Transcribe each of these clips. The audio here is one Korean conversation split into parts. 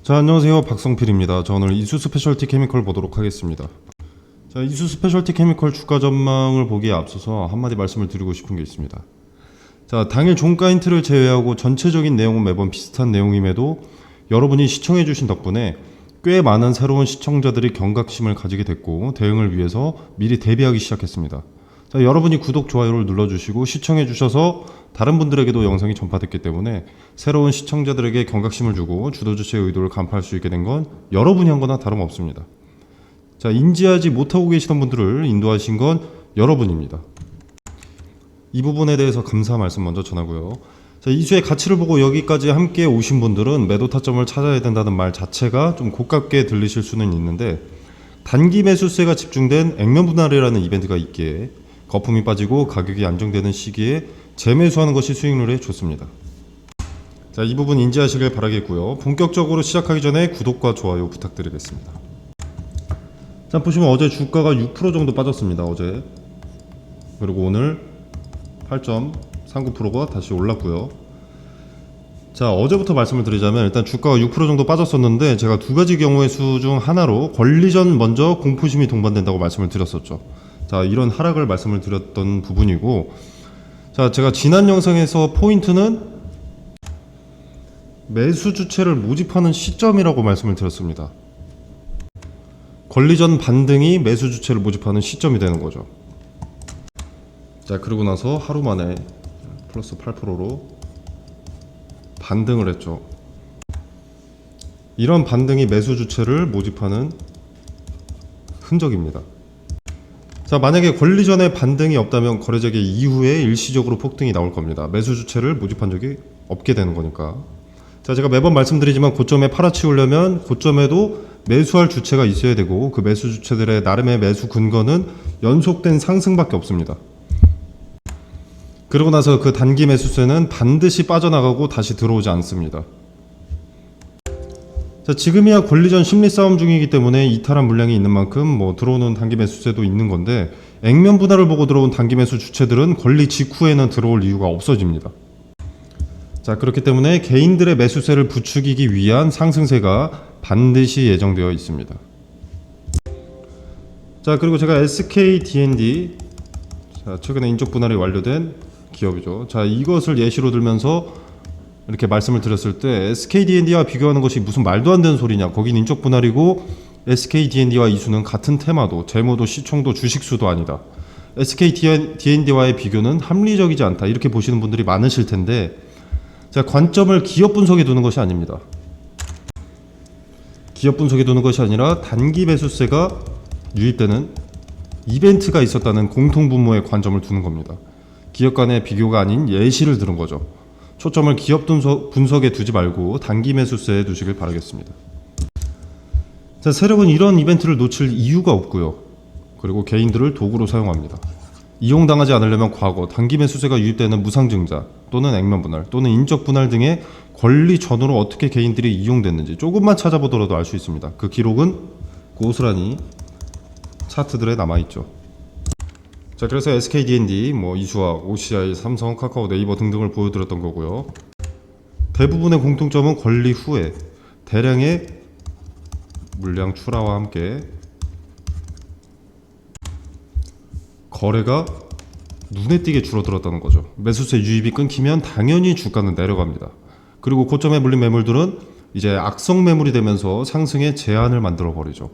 자, 안녕하세요. 박성필입니다. 저 오늘 이수 스페셜티 케미컬 보도록 하겠습니다. 자, 이수 스페셜티 케미컬 주가 전망을 보기에 앞서서 한마디 말씀을 드리고 싶은 게 있습니다. 자, 당일 종가 힌트를 제외하고 전체적인 내용은 매번 비슷한 내용임에도 여러분이 시청해주신 덕분에 꽤 많은 새로운 시청자들이 경각심을 가지게 됐고 대응을 위해서 미리 대비하기 시작했습니다. 자, 여러분이 구독, 좋아요를 눌러주시고 시청해주셔서 다른 분들에게도 영상이 전파됐기 때문에 새로운 시청자들에게 경각심을 주고 주도주체의 의도를 간파할 수 있게 된 건 여러분이 한 거나 다름없습니다. 자, 인지하지 못하고 계시던 분들을 인도하신 건 여러분입니다. 이 부분에 대해서 감사 말씀 먼저 전하고요. 자, 이수의 가치를 보고 여기까지 함께 오신 분들은 매도 타점을 찾아야 된다는 말 자체가 좀 고깝게 들리실 수는 있는데 단기 매수세가 집중된 액면 분할이라는 이벤트가 있기에 거품이 빠지고 가격이 안정되는 시기에 재매수하는 것이 수익률에 좋습니다. 자, 이 부분 인지하시길 바라겠고요. 본격적으로 시작하기 전에 구독과 좋아요 부탁드리겠습니다. 자, 보시면 어제 주가가 6% 정도 빠졌습니다. 어제. 그리고 오늘 8.39%가 다시 올랐고요. 자, 어제부터 말씀을 드리자면 일단 주가가 6% 정도 빠졌었는데 제가 두 가지 경우의 수 중 하나로 권리전 먼저 공포심이 동반된다고 말씀을 드렸었죠. 자, 이런 하락을 말씀을 드렸던 부분이고, 자, 제가 지난 영상에서 포인트는 매수 주체를 모집하는 시점이라고 말씀을 드렸습니다. 권리전 반등이 매수 주체를 모집하는 시점이 되는 거죠. 자, 그러고 나서 하루 만에 플러스 8%로 반등을 했죠. 이런 반등이 매수 주체를 모집하는 흔적입니다. 자, 만약에 권리전에 반등이 없다면 거래재개 이후에 일시적으로 폭등이 나올 겁니다. 매수 주체를 모집한 적이 없게 되는 거니까. 자, 제가 매번 말씀드리지만 고점에 팔아치우려면 고점에도 매수할 주체가 있어야 되고 그 매수 주체들의 나름의 매수 근거는 연속된 상승밖에 없습니다. 그러고 나서 그 단기 매수세는 반드시 빠져나가고 다시 들어오지 않습니다. 자, 지금이야 권리전 심리 싸움 중이기 때문에 이탈한 물량이 있는 만큼 들어오는 단기 매수세도 있는 건데 액면 분할을 보고 들어온 단기 매수 주체들은 권리 직후에는 들어올 이유가 없어집니다. 자, 그렇기 때문에 개인들의 매수세를 부추기기 위한 상승세가 반드시 예정되어 있습니다. 자, 그리고 제가 SK D&D, 자, 최근에 인적 분할이 완료된 기업이죠. 자, 이것을 예시로 들면서 이렇게 말씀을 드렸을 때 SK D&D와 비교하는 것이 무슨 말도 안 되는 소리냐, 거긴 인적 분할이고 SK D&D와 이수는 같은 테마도 재무도 시총도 주식수도 아니다, SK D&D와의 비교는 합리적이지 않다, 이렇게 보시는 분들이 많으실 텐데, 자, 관점을 기업 분석에 두는 것이 아닙니다. 기업 분석에 두는 것이 아니라 단기 매수세가 유입되는 이벤트가 있었다는 공통분모에 관점을 두는 겁니다. 기업 간의 비교가 아닌 예시를 들은 거죠. 초점을 기업 분석에 두지 말고 단기 매수세에 두시길 바라겠습니다. 자, 세력은 이런 이벤트를 놓칠 이유가 없고요. 그리고 개인들을 도구로 사용합니다. 이용당하지 않으려면 과거 단기 매수세가 유입되는 무상증자 또는 액면 분할 또는 인적 분할 등의 권리 전후로 어떻게 개인들이 이용됐는지 조금만 찾아보더라도 알 수 있습니다. 그 기록은 고스란히 차트들에 남아있죠. 자, 그래서 SK D&D, 이수학, OCI, 삼성, 카카오, 네이버 등등을 보여드렸던 거고요. 대부분의 공통점은 권리 후에 대량의 물량 출하와 함께 거래가 눈에 띄게 줄어들었다는 거죠. 매수세 유입이 끊기면 당연히 주가는 내려갑니다. 그리고 고점에 물린 매물들은 이제 악성 매물이 되면서 상승에 제한을 만들어 버리죠.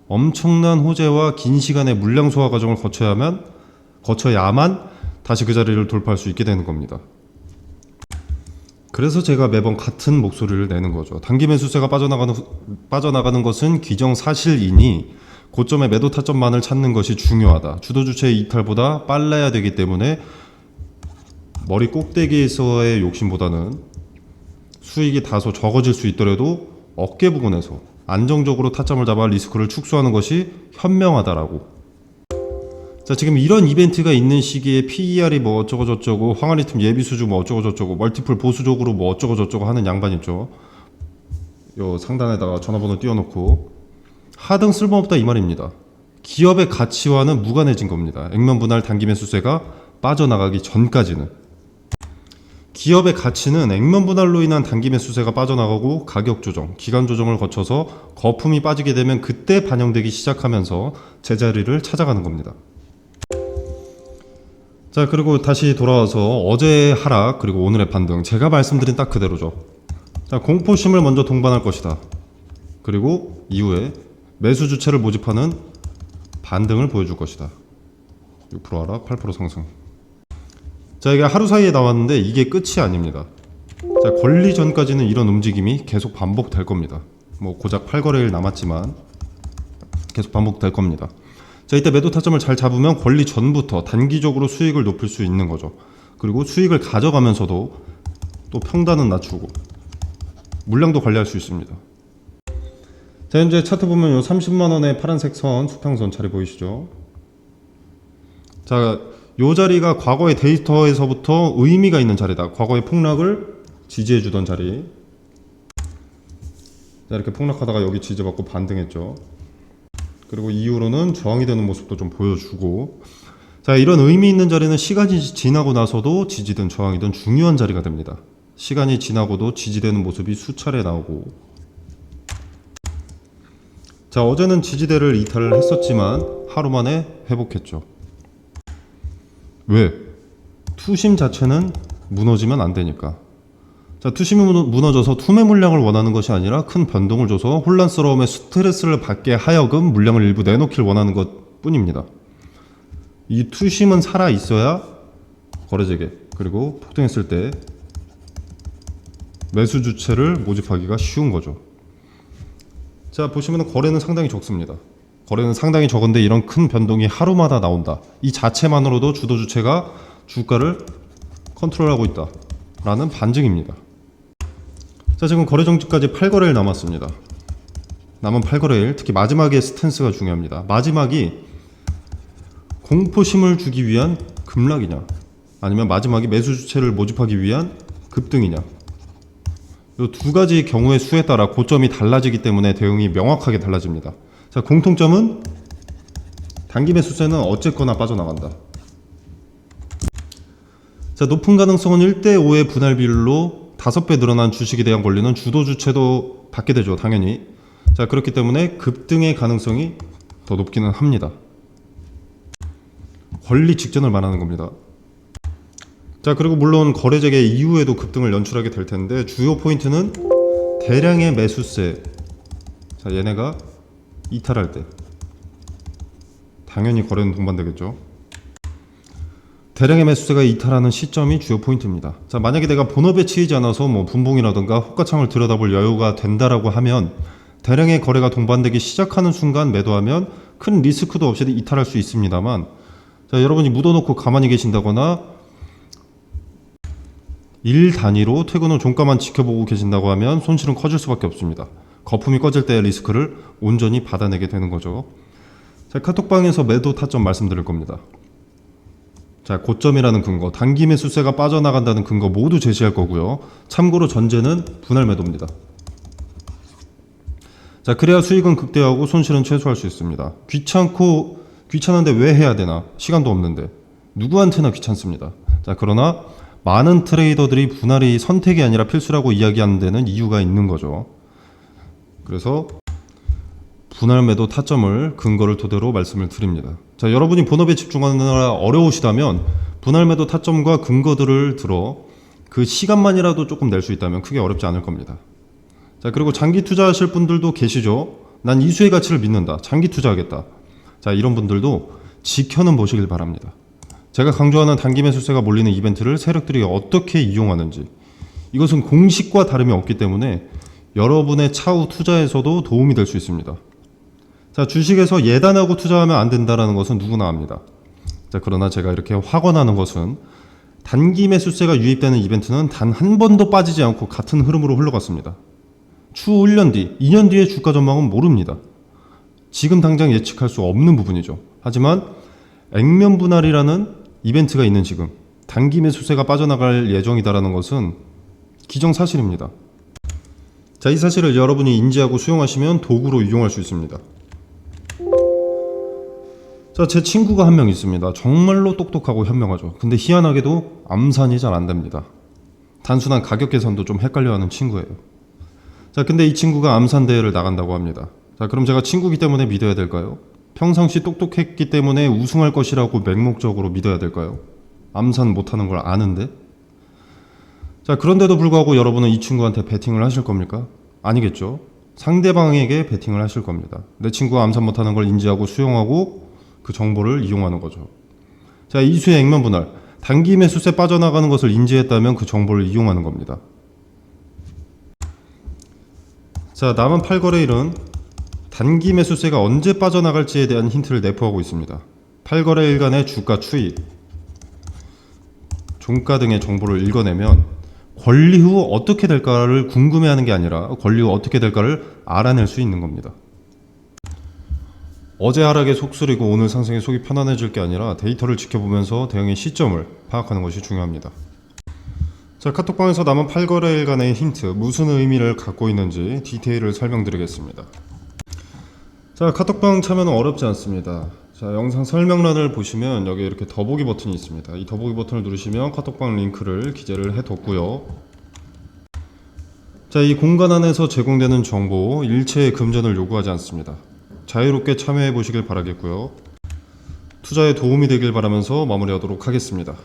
엄청난 호재와 긴 시간의 물량 소화 과정을 거쳐야만 다시 그 자리를 돌파할 수 있게 되는 겁니다. 그래서 제가 매번 같은 목소리를 내는 거죠. 단기 매수세가 빠져나가는 것은 기정사실이니 고점의 매도 타점만을 찾는 것이 중요하다. 주도주체의 이탈보다 빨라야 되기 때문에 머리 꼭대기에서의 욕심보다는 수익이 다소 적어질 수 있더라도 어깨 부근에서 안정적으로 타점을 잡아 리스크를 축소하는 것이 현명하다라고. 자, 지금 이런 이벤트가 있는 시기에 PER이 어쩌고저쩌고, 황아리 틈 예비수주 어쩌고저쩌고, 멀티플 보수적으로 어쩌고저쩌고 하는 양반 있죠. 요 상단에다가 전화번호 띄워놓고 하등 쓸모없다 이 말입니다. 기업의 가치와는 무관해진 겁니다. 액면 분할 단기 매수세가 빠져나가기 전까지는. 기업의 가치는 액면 분할로 인한 단기 매수세가 빠져나가고 가격 조정, 기간 조정을 거쳐서 거품이 빠지게 되면 그때 반영되기 시작하면서 제자리를 찾아가는 겁니다. 자, 그리고 다시 돌아와서 어제의 하락 그리고 오늘의 반등, 제가 말씀드린 딱 그대로죠. 자, 공포심을 먼저 동반할 것이다. 그리고 이후에 매수 주체를 모집하는 반등을 보여줄 것이다. 6% 하락, 8% 상승. 자, 이게 하루 사이에 나왔는데 이게 끝이 아닙니다. 자, 권리 전까지는 이런 움직임이 계속 반복될 겁니다. 뭐 고작 8거래일 남았지만 계속 반복될 겁니다. 자, 이때 매도 타점을 잘 잡으면 권리 전부터 단기적으로 수익을 높일 수 있는 거죠. 그리고 수익을 가져가면서도 또 평단은 낮추고 물량도 관리할 수 있습니다. 자, 현재 차트 보면 요 30만원의 파란색 선, 수평선 자리 보이시죠? 자, 요 자리가 과거의 데이터에서부터 의미가 있는 자리다. 과거의 폭락을 지지해주던 자리. 자, 이렇게 폭락하다가 여기 지지받고 반등했죠. 그리고 이후로는 저항이 되는 모습도 좀 보여주고, 자, 이런 의미 있는 자리는 시간이 지나고 나서도 지지든 저항이든 중요한 자리가 됩니다. 시간이 지나고도 지지되는 모습이 수차례 나오고, 자, 어제는 지지대를 이탈을 했었지만 하루 만에 회복했죠. 왜? 투심 자체는 무너지면 안 되니까. 자, 투심이 무너져서 투매 물량을 원하는 것이 아니라 큰 변동을 줘서 혼란스러움에 스트레스를 받게 하여금 물량을 일부 내놓길 원하는 것 뿐입니다. 이 투심은 살아 있어야 거래재개 그리고 폭등했을 때 매수 주체를 모집하기가 쉬운 거죠. 자, 보시면 거래는 상당히 적습니다. 거래는 상당히 적은데 이런 큰 변동이 하루마다 나온다. 이 자체만으로도 주도 주체가 주가를 컨트롤하고 있다 라는 반증입니다. 자, 지금 거래 정지까지 8거래일 남았습니다. 남은 8거래일, 특히 마지막의 스탠스가 중요합니다. 마지막이 공포심을 주기 위한 급락이냐, 아니면 마지막이 매수 주체를 모집하기 위한 급등이냐, 이 두 가지 경우의 수에 따라 고점이 달라지기 때문에 대응이 명확하게 달라집니다. 자, 공통점은 단기 매수세는 어쨌거나 빠져나간다. 자, 높은 가능성은 1대5의 분할 비율로 5배 늘어난 주식에 대한 권리는 주도 주체도 받게 되죠, 당연히. 자, 그렇기 때문에 급등의 가능성이 더 높기는 합니다. 권리 직전을 말하는 겁니다. 자, 그리고 물론 거래 재개 이후에도 급등을 연출하게 될 텐데 주요 포인트는 대량의 매수세. 자, 얘네가 이탈할 때 당연히 거래는 동반되겠죠. 대량의 매수세가 이탈하는 시점이 주요 포인트입니다. 자, 만약에 내가 본업에 치이지 않아서 뭐 분봉이라든가 호가창을 들여다볼 여유가 된다라고 하면 대량의 거래가 동반되기 시작하는 순간 매도하면 큰 리스크도 없이 이탈할 수 있습니다만, 자, 여러분이 묻어놓고 가만히 계신다거나 일 단위로 퇴근 후 종가만 지켜보고 계신다고 하면 손실은 커질 수밖에 없습니다. 거품이 꺼질 때의 리스크를 온전히 받아내게 되는 거죠. 자, 카톡방에서 매도 타점 말씀드릴 겁니다. 자, 고점이라는 근거, 단기 매수세가 빠져나간다는 근거 모두 제시할 거고요. 참고로 전제는 분할 매도입니다. 자, 그래야 수익은 극대화하고 손실은 최소화할 수 있습니다. 귀찮은데 왜 해야 되나? 시간도 없는데. 누구한테나 귀찮습니다. 자, 그러나 많은 트레이더들이 분할이 선택이 아니라 필수라고 이야기하는 데는 이유가 있는 거죠. 그래서 분할 매도 타점을 근거를 토대로 말씀을 드립니다. 자, 여러분이 본업에 집중하느라 어려우시다면 분할 매도 타점과 근거들을 들어 그 시간만이라도 조금 낼 수 있다면 크게 어렵지 않을 겁니다. 자, 그리고 장기 투자하실 분들도 계시죠. 난 이수의 가치를 믿는다. 장기 투자하겠다. 자, 이런 분들도 지켜는 보시길 바랍니다. 제가 강조하는 단기 매수세가 몰리는 이벤트를 세력들이 어떻게 이용하는지, 이것은 공식과 다름이 없기 때문에 여러분의 차후 투자에서도 도움이 될 수 있습니다. 자, 주식에서 예단하고 투자하면 안 된다는 것은 누구나 압니다. 자, 그러나 제가 이렇게 확언하는 것은 단기 매수세가 유입되는 이벤트는 단 한 번도 빠지지 않고 같은 흐름으로 흘러갔습니다. 추후 1년 뒤, 2년 뒤의 주가 전망은 모릅니다. 지금 당장 예측할 수 없는 부분이죠. 하지만 액면 분할이라는 이벤트가 있는 지금 단기 매수세가 빠져나갈 예정이다라는 것은 기정사실입니다. 자, 이 사실을 여러분이 인지하고 수용하시면 도구로 이용할 수 있습니다. 자, 제 친구가 한 명 있습니다. 정말로 똑똑하고 현명하죠. 근데 희한하게도 암산이 잘 안 됩니다. 단순한 가격 계산도 좀 헷갈려하는 친구예요. 자, 근데 이 친구가 암산 대회를 나간다고 합니다. 자, 그럼 제가 친구기 때문에 믿어야 될까요? 평상시 똑똑했기 때문에 우승할 것이라고 맹목적으로 믿어야 될까요? 암산 못하는 걸 아는데? 자, 그런데도 불구하고 여러분은 이 친구한테 베팅을 하실 겁니까? 아니겠죠. 상대방에게 베팅을 하실 겁니다. 내 친구가 암산 못하는 걸 인지하고 수용하고 그 정보를 이용하는 거죠. 자, 이수의 액면분할. 단기 매수세 빠져나가는 것을 인지했다면 그 정보를 이용하는 겁니다. 자, 남은 8거래일은 단기 매수세가 언제 빠져나갈지에 대한 힌트를 내포하고 있습니다. 8거래일간의 주가 추이, 종가 등의 정보를 읽어내면 권리 후 어떻게 될까를 궁금해하는 게 아니라 권리 후 어떻게 될까를 알아낼 수 있는 겁니다. 어제 하락에 속 쓰리고 오늘 상승에 속이 편안해질 게 아니라 데이터를 지켜보면서 대응의 시점을 파악하는 것이 중요합니다. 자, 카톡방에서 남은 8거래일간의 힌트, 무슨 의미를 갖고 있는지 디테일을 설명드리겠습니다. 자, 카톡방 참여는 어렵지 않습니다. 자, 영상 설명란을 보시면 여기 이렇게 더보기 버튼이 있습니다. 이 더보기 버튼을 누르시면 카톡방 링크를 기재를 해뒀고요. 자, 이 공간 안에서 제공되는 정보 일체의 금전을 요구하지 않습니다. 자유롭게 참여해 보시길 바라겠고요. 투자에 도움이 되길 바라면서 마무리하도록 하겠습니다.